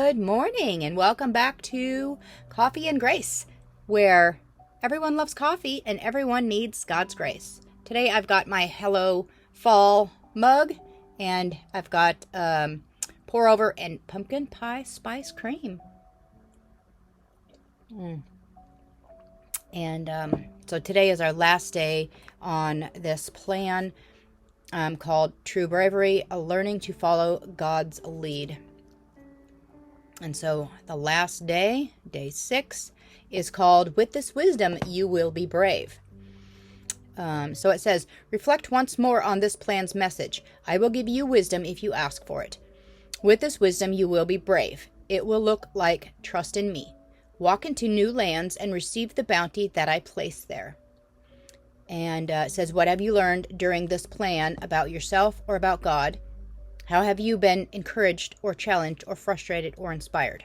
Good morning and welcome back to Coffee and Grace, where everyone loves coffee and everyone needs God's grace. Today I've got my Hello Fall mug and I've got pour over and pumpkin pie spice cream. And so today is our last day on this plan called True Bravery, learning to follow God's lead. And so the last day, day 6, is called With This Wisdom You Will Be Brave. So it says, reflect once more on this plan's message. I will give you wisdom if you ask for it. With this wisdom you will be brave. It will look like trust in me. Walk into new lands and receive the bounty that I place there. And it says, what have you learned during this plan about yourself or about God? How have you been encouraged or challenged or frustrated or inspired?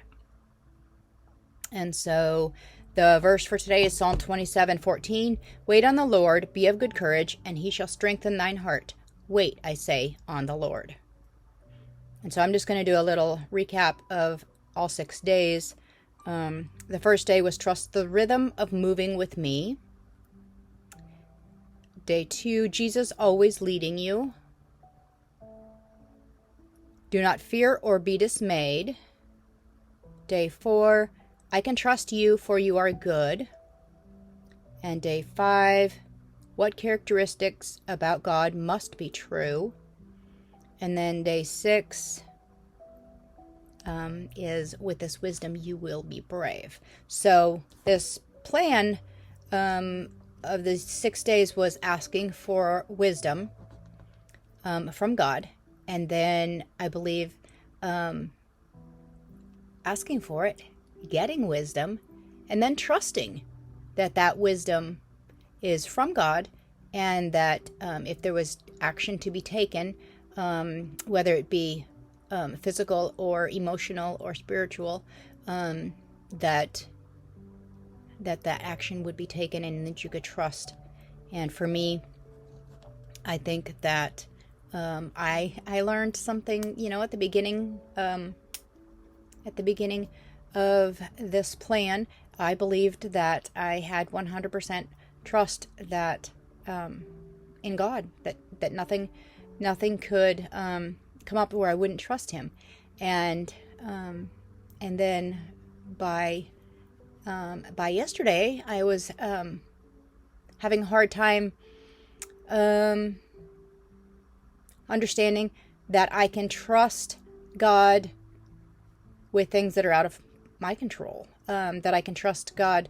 And so the verse for today is Psalm 27:14. Wait on the Lord, be of good courage, and he shall strengthen thine heart. Wait, I say, on the Lord. And so I'm just going to do a little recap of all 6 days. The first day was trust the rhythm of moving with me. Day 2, Jesus always leading you. Do not fear or be dismayed. Day 4, I can trust you for you are good. And day 5, what characteristics about God must be true. And then day 6 is with this wisdom you will be brave. So this plan of the 6 days was asking for wisdom from God. And then I believe asking for it, getting wisdom, and then trusting that that wisdom is from God, and that if there was action to be taken, whether it be physical or emotional or spiritual, that action would be taken and that you could trust. And for me, I think that I learned something, at the beginning of this plan. I believed that I had 100% trust that in God, that nothing could come up where I wouldn't trust him. And then by yesterday, I was having a hard time understanding that I can trust God with things that are out of my control, that I can trust God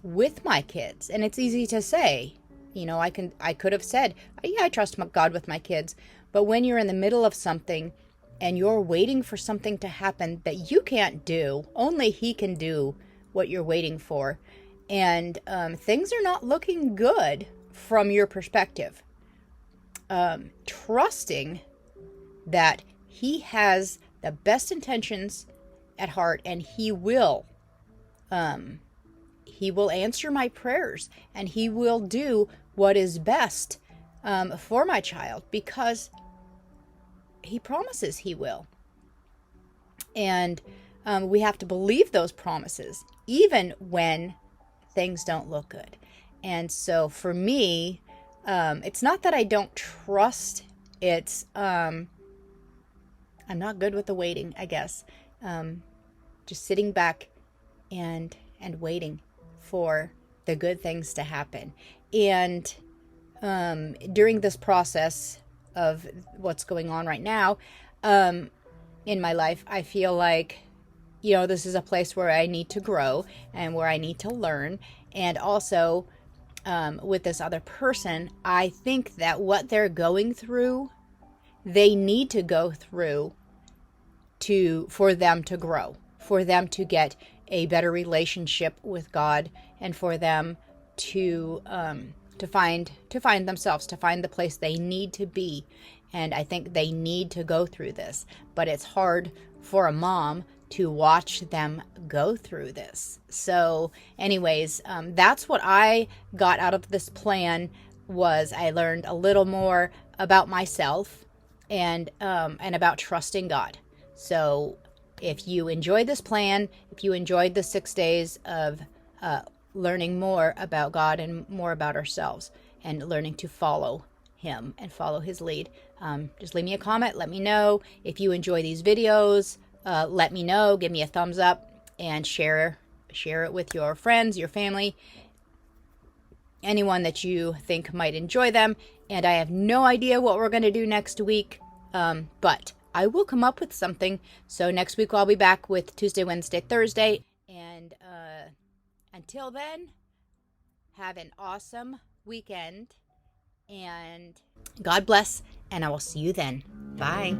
with my kids. And it's easy to say, I could have said, yeah, I trust God with my kids. But when you're in the middle of something and you're waiting for something to happen that you can't do, only he can do what you're waiting for. And things are not looking good from your perspective. Trusting that he has the best intentions at heart, and he will answer my prayers, and he will do what is best for my child, because he promises he will. And we have to believe those promises even when things don't look good. And so for me, it's not that I don't trust. It's I'm not good with the waiting, I guess. Just sitting back and waiting for the good things to happen. And during this process of what's going on right now in my life, I feel like, this is a place where I need to grow and where I need to learn. And also, with this other person, I think that what they're going through, they need to go through for them to grow, for them to get a better relationship with God, and for them to find themselves, to find the place they need to be. And I think they need to go through this, but it's hard for a mom to watch them go through this. So anyways, that's what I got out of this plan. Was I learned a little more about myself and about trusting God. So if you enjoyed this plan, if you enjoyed the 6 days of learning more about God and more about ourselves and learning to follow him and follow his lead, just leave me a comment. Let me know. If you enjoy these videos, let me know. Give me a thumbs up and share it with your friends, your family, anyone that you think might enjoy them. And I have no idea what we're going to do next week, but I will come up with something. So next week I'll be back with Tuesday, Wednesday, Thursday. And until then, have an awesome weekend. And God bless. And I will see you then. Bye.